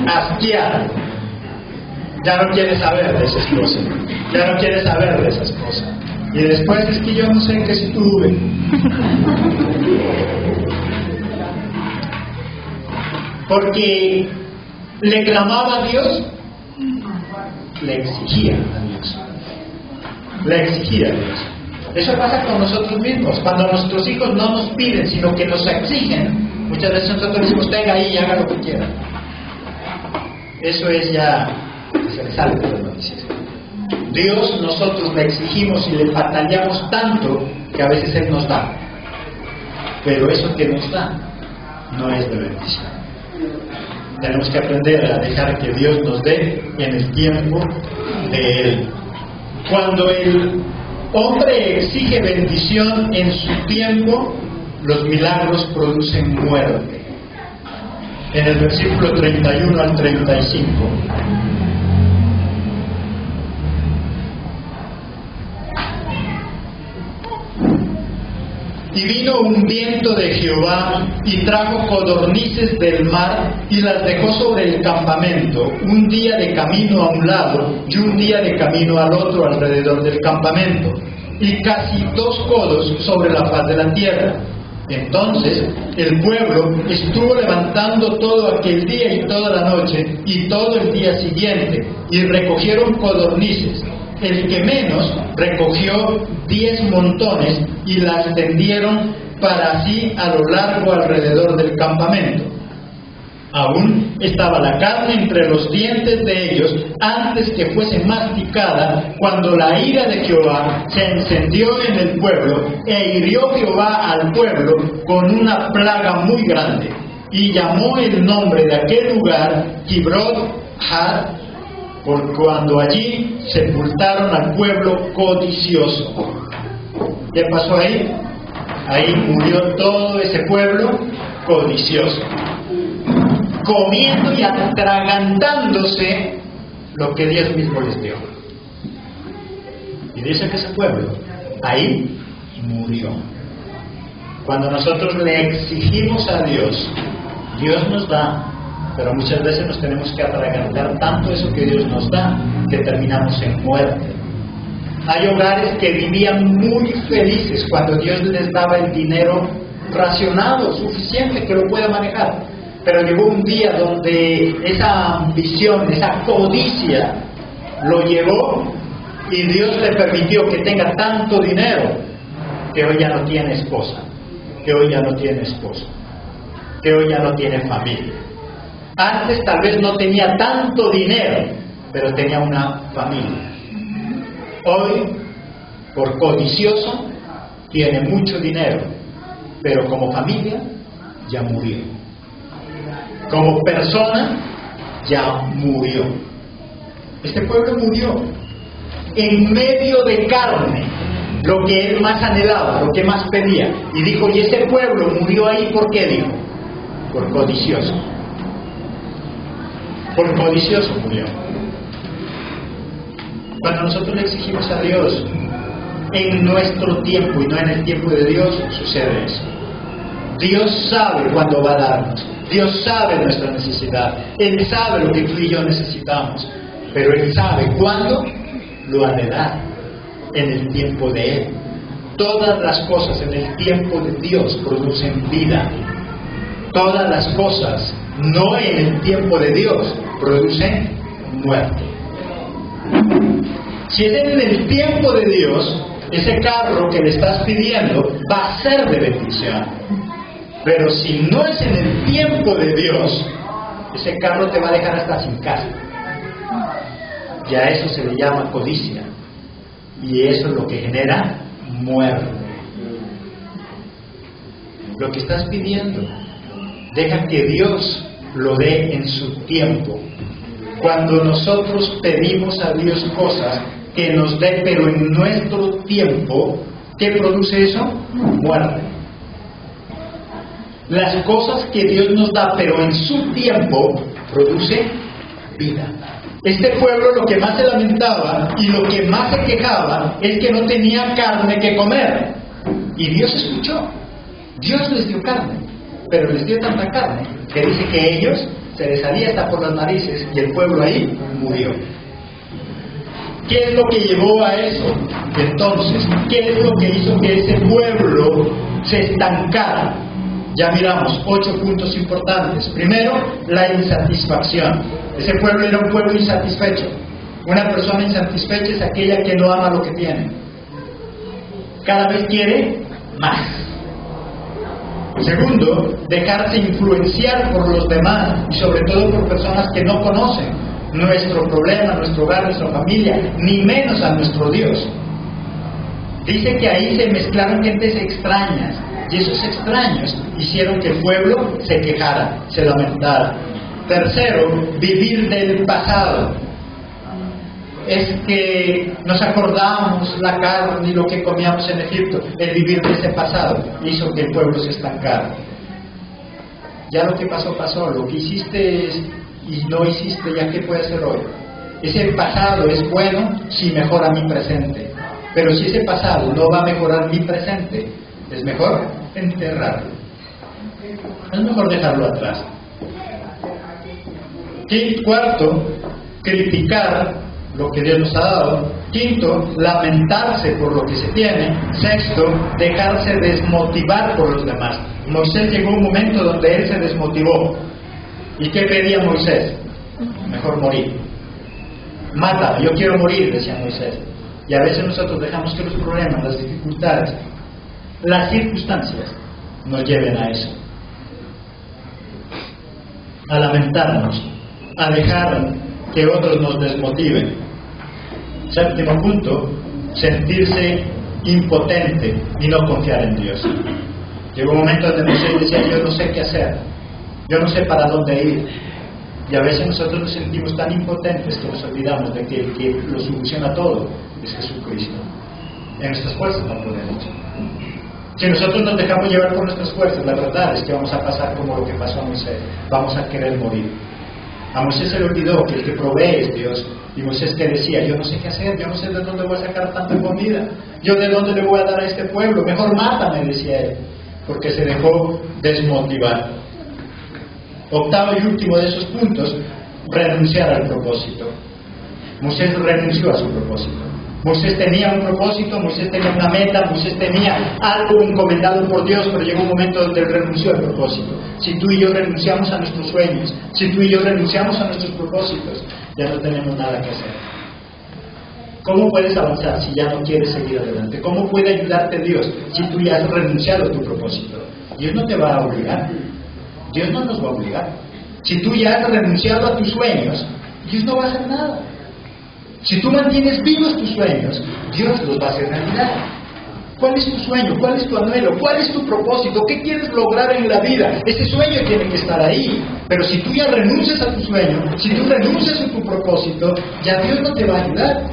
Asqueado. Ya no quiere saber de esa esposa. Ya no quiere saber de esa esposa. Y después es que yo no sé qué estuve. Porque le clamaba a Dios, le exigía a Dios. Le exigía a Dios. Eso pasa con nosotros mismos. Cuando nuestros hijos no nos piden, sino que nos exigen, muchas veces nosotros decimos, venga ahí y haga lo que quiera. Eso es ya, se le sale de las noticias. Dios, nosotros le exigimos y le batallamos tanto que a veces Él nos da. Pero eso que nos da no es de bendición. Tenemos que aprender a dejar que Dios nos dé en el tiempo de Él. Cuando el hombre exige bendición en su tiempo, los milagros producen muerte. En el versículo 31 al 35. Y vino un viento de Jehová y trajo codornices del mar y las dejó sobre el campamento, un día de camino a un lado y un día de camino al otro alrededor del campamento, y casi 2 codos sobre la faz de la tierra. Entonces el pueblo estuvo levantando todo aquel día y toda la noche y todo el día siguiente, y recogieron codornices. El que menos recogió 10 montones y las tendieron para sí a lo largo alrededor del campamento. Aún estaba la carne entre los dientes de ellos antes que fuese masticada, cuando la ira de Jehová se encendió en el pueblo, e hirió Jehová al pueblo con una plaga muy grande, y llamó el nombre de aquel lugar Kibrot-Had, por cuando allí sepultaron al pueblo codicioso. ¿Qué pasó ahí? Ahí murió todo ese pueblo codicioso, comiendo y atragantándose lo que Dios mismo les dio. Y dice que ese pueblo ahí murió. Cuando nosotros le exigimos a Dios, Dios nos da, Pero muchas veces nos tenemos que atragantar tanto eso que Dios nos da, que terminamos en muerte. Hay hogares que vivían muy felices cuando Dios les daba el dinero racionado, suficiente, que lo pueda manejar. Pero llegó un día donde esa ambición, esa codicia, lo llevó y Dios le permitió que tenga tanto dinero que hoy ya no tiene esposa, que hoy ya no tiene esposo, que hoy ya no tiene familia. Antes tal vez no tenía tanto dinero, pero tenía una familia. Hoy, por codicioso, tiene mucho dinero, pero como familia ya murió. Como persona ya murió. Este pueblo murió en medio de carne, lo que él más anhelaba, lo que más pedía. Y dijo, y ese pueblo murió ahí, ¿por qué? Dijo, por codicioso. Por codicioso murió. Cuando nosotros le exigimos a Dios en nuestro tiempo y no en el tiempo de Dios, sucede eso. Dios sabe cuándo va a darnos. Dios sabe nuestra necesidad. Él sabe lo que tú y yo necesitamos. Pero Él sabe cuándo lo ha de dar. En el tiempo de Él. Todas las cosas en el tiempo de Dios producen vida. Todas las cosas no en el tiempo de Dios producen muerte. Si es en el tiempo de Dios, ese carro que le estás pidiendo va a ser de bendición. Pero si no es en el tiempo de Dios, ese carro te va a dejar hasta sin casa. Y a eso se le llama codicia. Y eso es lo que genera muerte. Lo que estás pidiendo, deja que Dios lo dé en su tiempo. Cuando nosotros pedimos a Dios cosas que nos dé, pero en nuestro tiempo, ¿qué produce eso? Muerte. Las cosas que Dios nos da, pero en su tiempo, produce vida. Este pueblo lo que más se lamentaba y lo que más se quejaba es que no tenía carne que comer. Y Dios escuchó. Dios les dio carne, pero les dio tanta carne que dice que ellos se les salía hasta por las narices y el pueblo ahí murió. ¿Qué es lo que llevó a eso? Entonces, ¿qué es lo que hizo que ese pueblo se estancara? Ya miramos 8 puntos importantes. Primero, la insatisfacción. Ese pueblo era un pueblo insatisfecho. Una persona insatisfecha es aquella que no ama lo que tiene. Cada vez quiere más. Segundo, dejarse influenciar por los demás y sobre todo por personas que no conocen nuestro problema, nuestro hogar, nuestra familia, ni menos a nuestro Dios. Dice que ahí se mezclaron gentes extrañas y esos extraños hicieron que el pueblo se quejara, se lamentara. Tercero, vivir del pasado. Es que nos acordamos la carne y lo que comíamos en Egipto. El vivir de ese pasado hizo que el pueblo se estancara. Ya lo que pasó, pasó. Lo que hiciste y no hiciste, ya qué puede hacer hoy. Ese pasado es bueno si mejora mi presente. Pero si ese pasado no va a mejorar mi presente, es mejor enterrarlo. Es mejor dejarlo atrás. Cuarto, criticar lo que Dios nos ha dado. Quinto, lamentarse por lo que se tiene. Sexto, dejarse desmotivar por los demás. Moisés llegó a un momento donde él se desmotivó. ¿Y qué pedía Moisés? Mejor morir. Mátame, yo quiero morir, decía Moisés. Y a veces nosotros dejamos que los problemas, las dificultades, las circunstancias nos lleven a eso. A lamentarnos, a dejar que otros nos desmotiven. Séptimo punto, sentirse impotente y no confiar en Dios. Llegó un momento donde Moisés decía, yo no sé qué hacer, yo no sé para dónde ir. Y a veces nosotros nos sentimos tan impotentes que nos olvidamos de que el que lo soluciona todo es Jesucristo. En nuestras fuerzas no podemos. Si nosotros nos dejamos llevar por nuestras fuerzas, la verdad es que vamos a pasar como lo que pasó a Moisés. Vamos a querer morir. A Moisés se le olvidó que el que provee es Dios. Y Moisés que decía, yo no sé qué hacer, yo no sé de dónde voy a sacar tanta comida, yo de dónde le voy a dar a este pueblo, mejor mátame, decía él, porque se dejó desmotivar. Octavo y último de esos puntos, renunciar al propósito. Moisés renunció a su propósito. Moisés tenía un propósito, Moisés tenía una meta, Moisés tenía algo encomendado por Dios, pero llegó un momento donde él renunció al propósito. Si tú y yo renunciamos a nuestros sueños, si tú y yo renunciamos a nuestros propósitos, ya no tenemos nada que hacer. ¿Cómo puedes avanzar si ya no quieres seguir adelante? ¿Cómo puede ayudarte Dios si tú ya has renunciado a tu propósito? Dios no te va a obligar. Dios no nos va a obligar. Si tú ya has renunciado a tus sueños, Dios no va a hacer nada. Si tú mantienes vivos tus sueños, Dios los va a hacer realidad. ¿Cuál es tu sueño? ¿Cuál es tu anhelo? ¿Cuál es tu propósito? ¿Qué quieres lograr en la vida? Ese sueño tiene que estar ahí. Pero si tú ya renuncias a tu sueño, si tú renuncias a tu propósito, ya Dios no te va a ayudar.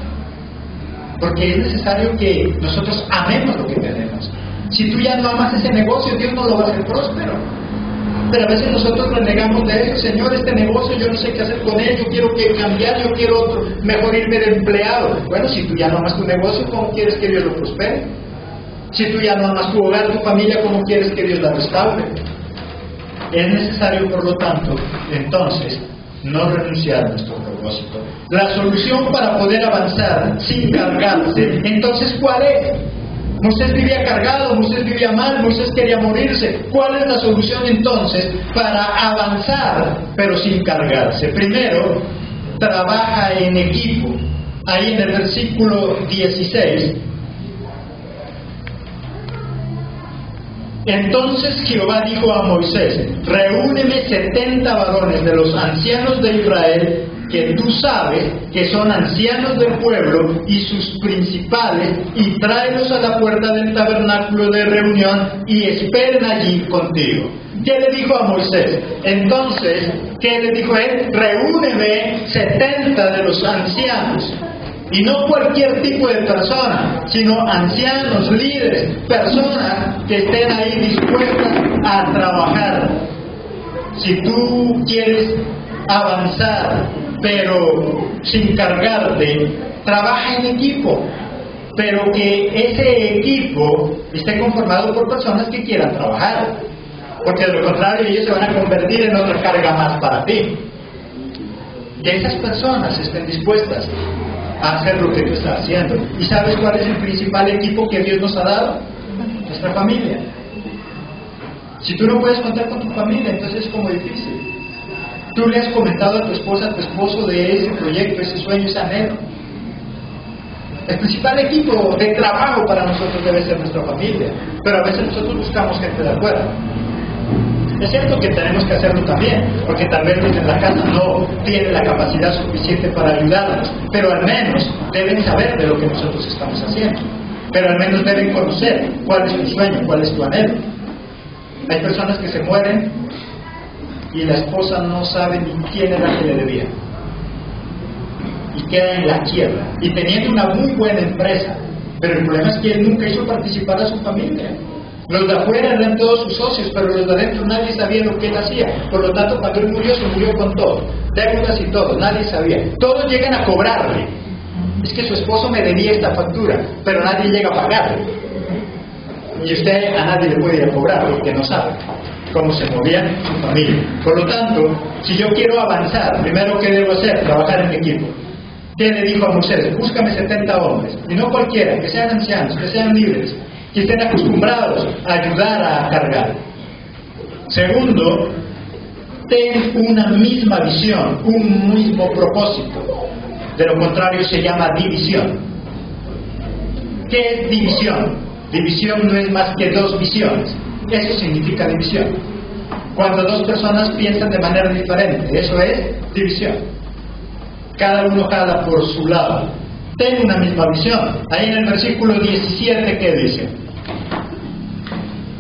Porque es necesario que nosotros amemos lo que tenemos. Si tú ya no amas ese negocio, Dios no lo va a hacer próspero. Pero a veces nosotros renegamos de eso. Señor, este negocio yo no sé qué hacer con él, yo quiero que cambiar, yo quiero otro, mejor irme de empleado. Bueno, si tú ya no amas tu negocio, ¿cómo quieres que Dios lo prospere? Si tú ya no amas tu hogar, tu familia, ¿cómo quieres que Dios la restaure? Es necesario, por lo tanto, entonces, no renunciar a nuestro propósito. La solución para poder avanzar sin cargarse, entonces, ¿cuál es? Moisés vivía cargado, Moisés vivía mal, Moisés quería morirse. ¿Cuál es la solución entonces para avanzar pero sin cargarse? Primero, trabaja en equipo. Ahí en el versículo 16. Entonces Jehová dijo a Moisés: reúneme 70 varones de los ancianos de Israel, que tú sabes que son ancianos del pueblo y sus principales, y tráelos a la puerta del tabernáculo de reunión y esperen allí contigo. ¿Qué le dijo a Moisés? Entonces, ¿qué le dijo él? Reúneme 70 de los ancianos. Y no cualquier tipo de persona, sino ancianos, líderes, personas que estén ahí dispuestas a trabajar. Si tú quieres avanzar, pero sin cargarte, trabaja en equipo. Pero que ese equipo esté conformado por personas que quieran trabajar. Porque de lo contrario ellos se van a convertir en otra carga más para ti. Que esas personas estén dispuestas a hacer lo que tú estás haciendo. ¿Y sabes cuál es el principal equipo que Dios nos ha dado? Nuestra familia. Si tú no puedes contar con tu familia, entonces es como difícil. Tú le has comentado a tu esposa, a tu esposo de ese proyecto, ese sueño, ese anhelo. El principal equipo de trabajo para nosotros debe ser nuestra familia. Pero a veces nosotros buscamos gente de afuera. Es cierto que tenemos que hacerlo también, porque tal vez los de la casa no tienen la capacidad suficiente para ayudarnos, pero al menos deben saber de lo que nosotros estamos haciendo. Pero al menos deben conocer cuál es tu sueño, cuál es tu anhelo. Hay personas que se mueren y la esposa no sabe ni quién era que le debía. Y queda en la quiebra. Y teniendo una muy buena empresa, pero el problema es que él nunca hizo participar a su familia. Los de afuera eran todos sus socios, pero los de adentro nadie sabía lo que él hacía. Por lo tanto, cuando él murió, se murió con todo. Deudas y todo, nadie sabía. Todos llegan a cobrarle. Es que su esposo me debía esta factura, pero nadie llega a pagarle. Y usted a nadie le puede ir a cobrar porque no sabe cómo se movía su familia. Por lo tanto, si yo quiero avanzar, primero, ¿qué debo hacer? Trabajar en equipo. ¿Qué le dijo a Moisés? Búscame 70 hombres, y no cualquiera, que sean ancianos, que sean líderes, que estén acostumbrados a ayudar a cargar. Segundo, ten una misma visión, un mismo propósito. De lo contrario se llama división. ¿Qué es división? División no es más que dos visiones. Eso significa división. Cuando dos personas piensan de manera diferente, eso es división. Cada uno jala por su lado. Ten una misma visión. Ahí en el versículo 17, ¿qué dice?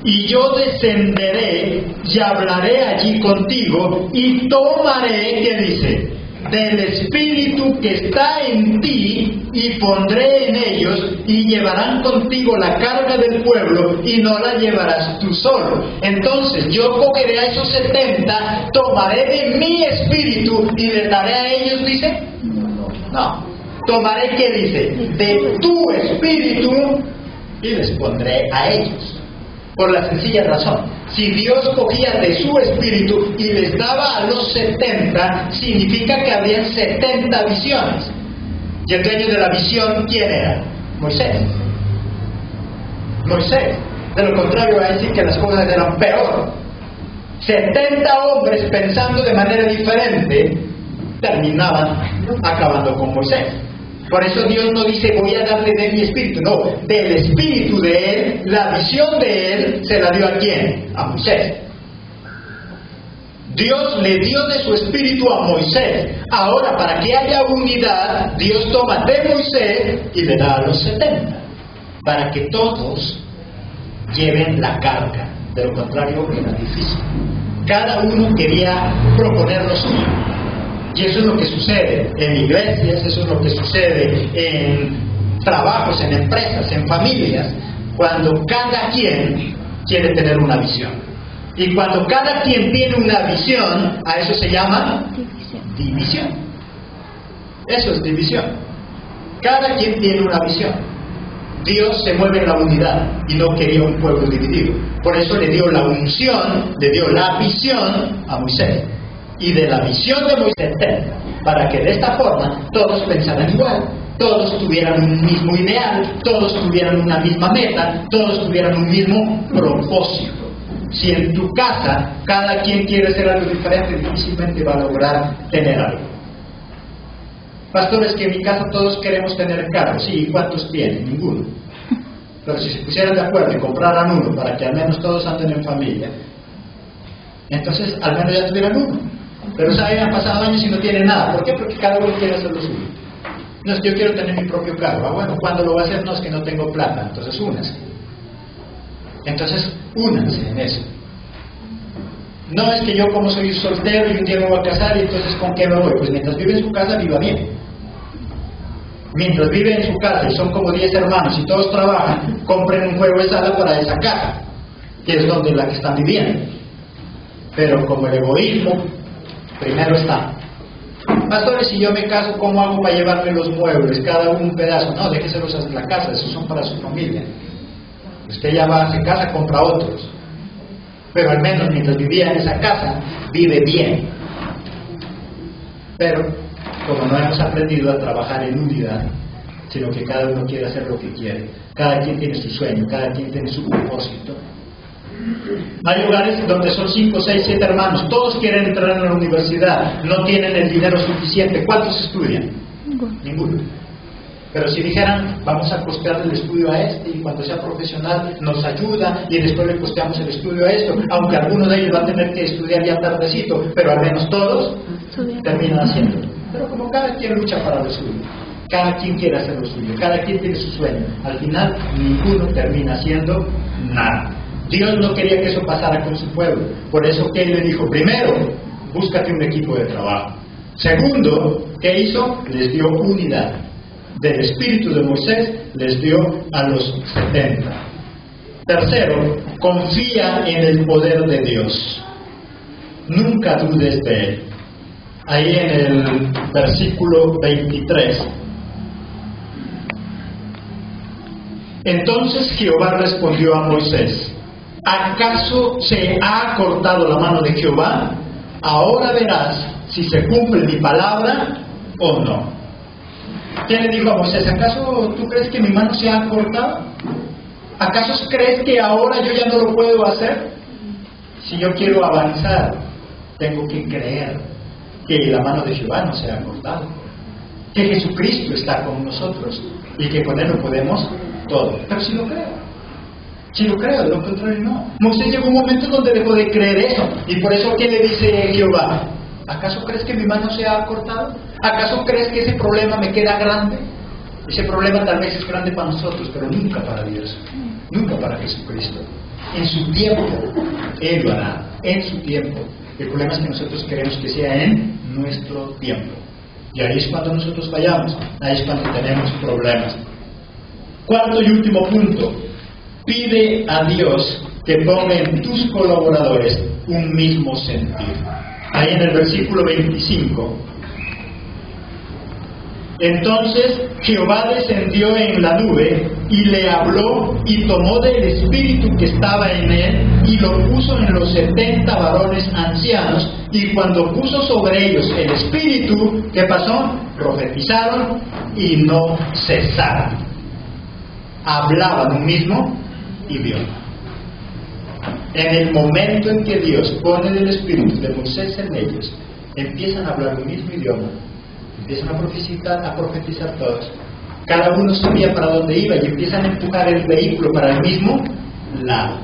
Y yo descenderé y hablaré allí contigo y tomaré, ¿qué dice? Del espíritu que está en ti y pondré en ellos y llevarán contigo la carga del pueblo y no la llevarás tú solo. Entonces yo cogeré a esos 70, tomaré de mi espíritu y les daré a ellos, dice. No, tomaré, ¿qué dice? De tu espíritu y les pondré a ellos. Por la sencilla razón Si Dios cogía de su espíritu y les daba a los 70, significa que habían 70 visiones. Y el dueño de la visión, ¿quién era? Moisés. Moisés. De lo contrario, va a decir que las cosas eran peor. 70 hombres pensando de manera diferente terminaban acabando con Moisés. Por eso Dios no dice voy a darle de mi espíritu, no, del espíritu de él, la visión de él se la dio a quién, a Moisés. Dios le dio de su espíritu a Moisés. Ahora, para que haya unidad, Dios toma de Moisés y le da a los 70, para que todos lleven la carga. De lo contrario era difícil. Cada uno quería proponer lo suyo. Y eso es lo que sucede en iglesias, eso es lo que sucede en trabajos, en empresas, en familias, cuando cada quien quiere tener una visión. Y cuando cada quien tiene una visión, a eso se llama división. Eso es división. Cada quien tiene una visión. Dios se mueve en la unidad y no quería un pueblo dividido. Por eso le dio la unción, le dio la visión a Moisés. Y de la visión de Moisés, para que de esta forma todos pensaran igual, todos tuvieran un mismo ideal, todos tuvieran una misma meta, todos tuvieran un mismo propósito. Si en tu casa cada quien quiere hacer algo diferente, difícilmente va a lograr tener algo. Pastores, que en mi casa todos queremos tener carros. Sí, ¿y cuántos tienen? Ninguno. Pero si se pusieran de acuerdo y compraran uno para que al menos todos anden en familia, entonces al menos ya tuvieran uno. Pero saben, han pasado años y no tienen nada. ¿Por qué? Porque cada uno quiere hacer lo suyo. No es que yo quiero tener mi propio carro. Ah, bueno, ¿cuándo lo va a hacer? No, es que no tengo plata. Entonces únanse. Entonces únanse en eso. No es que yo, como soy soltero y un día me voy a casar, y entonces ¿con qué me voy? Pues mientras vive en su casa, viva bien. Mientras vive en su casa y son como 10 hermanos y todos trabajan, compren un juego de sala para esa casa, que es donde la que están viviendo. Pero como el egoísmo primero está. Pastores, si yo me caso, ¿cómo hago para llevarme los muebles? Cada uno un pedazo. No, déjeselos en la casa, esos son para su familia. Usted ya va, se casa, compra otros. Pero al menos mientras vivía en esa casa, vive bien. Pero, como no hemos aprendido a trabajar en unidad, sino que cada uno quiere hacer lo que quiere, cada quien tiene su sueño, cada quien tiene su propósito. Hay lugares donde son 5, 6, 7 hermanos, todos quieren entrar en la universidad, no tienen el dinero suficiente. ¿Cuántos estudian? Ninguno. Pero si dijeran, vamos a costear el estudio a este, y cuando sea profesional nos ayuda, y después le costeamos el estudio a esto, aunque alguno de ellos va a tener que estudiar ya tardecito, pero al menos todos terminan haciéndolo. Pero como cada quien lucha para lo suyo, cada quien quiere hacer lo suyo, cada quien tiene su sueño, al final ninguno termina haciendo nada. Dios no quería que eso pasara con su pueblo, por eso que Él le dijo, primero, búscate un equipo de trabajo. Segundo, ¿qué hizo? Les dio unidad. Del espíritu de Moisés les dio a los 70. Tercero, confía en el poder de Dios. Nunca dudes de Él. Ahí en el versículo 23. Entonces Jehová respondió a Moisés, ¿acaso se ha cortado la mano de Jehová? Ahora verás si se cumple mi palabra o no. ¿Quién le dijo a Moisés? ¿Acaso tú crees que mi mano se ha cortado? ¿Acaso crees que ahora yo ya no lo puedo hacer? Si yo quiero avanzar, tengo que creer que la mano de Jehová no se ha cortado, que Jesucristo está con nosotros y que con Él lo podemos todo. Pero si lo creo, de lo contrario no. Moisés llegó un momento donde dejó de creer eso, y por eso ¿qué le dice Jehová? ¿Acaso crees que mi mano se ha cortado? ¿Acaso crees que ese problema me queda grande? Ese problema tal vez es grande para nosotros, pero nunca para Dios, nunca para Jesucristo. En su tiempo, Él lo hará, en su tiempo. El problema es que nosotros queremos que sea en nuestro tiempo. Y ahí es cuando nosotros fallamos, ahí es cuando tenemos problemas. Cuarto y último punto, pide a Dios que ponga en tus colaboradores un mismo sentir. Ahí en el versículo 25, Entonces Jehová descendió en la nube y le habló y tomó del espíritu que estaba en él y lo puso en los 70 varones ancianos, y cuando puso sobre ellos el espíritu, ¿qué pasó? Profetizaron y no cesaron. Hablaban un mismo idioma. En el momento en que Dios pone el espíritu de Moisés en ellos, empiezan a hablar un mismo idioma, empiezan a profetizar todos. Cada uno sabía para dónde iba y empiezan a empujar el vehículo para el mismo lado.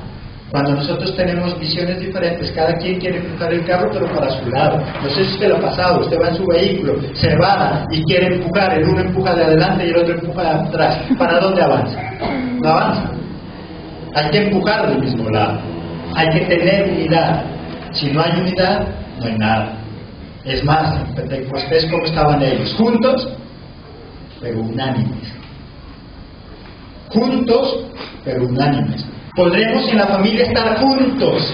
Cuando nosotros tenemos visiones diferentes, cada quien quiere empujar el carro pero para su lado. No sé si usted lo ha pasado, usted va en su vehículo, se va y quiere empujar, el uno empuja de adelante y el otro empuja de atrás. ¿Para dónde avanza? No avanza. Hay que empujar del mismo lado. Hay que tener unidad. Si no hay unidad, no hay nada. Es más, en Pentecostés, ¿cómo estaban ellos? Juntos, pero unánimes. Juntos, pero unánimes. Podremos en la familia estar juntos,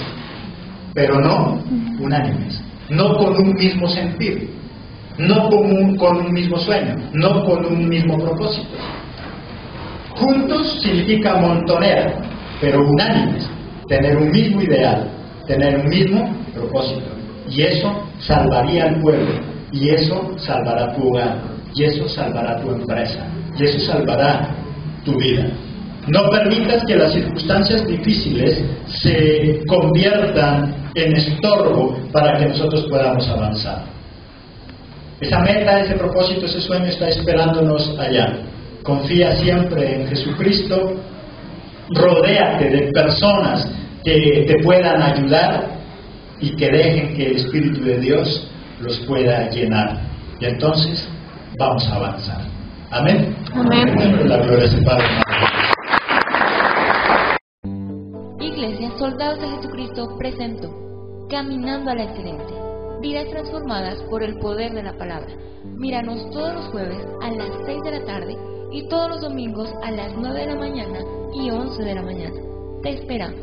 pero no unánimes. No con un mismo sentir. No con un mismo sueño. No con un mismo propósito. Juntos significa montonera, pero unánimes. Tener un mismo ideal, tener un mismo propósito. Y eso salvaría al pueblo, y eso salvará tu hogar, y eso salvará tu empresa, y eso salvará tu vida. No permitas que las circunstancias difíciles se conviertan en estorbo para que nosotros podamos avanzar. Esa meta, ese propósito, ese sueño está esperándonos allá. Confía siempre en Jesucristo. Rodéate de personas que te puedan ayudar y que dejen que el Espíritu de Dios los pueda llenar. Y entonces vamos a avanzar. Amén. Amén. La gloria es el Padre. Iglesia Soldados de Jesucristo presentó Caminando a la Excelencia. Vidas transformadas por el poder de la palabra. Míranos todos los jueves a las 6 de la tarde y todos los domingos a las 9 de la mañana y 11 de la mañana. Te esperamos.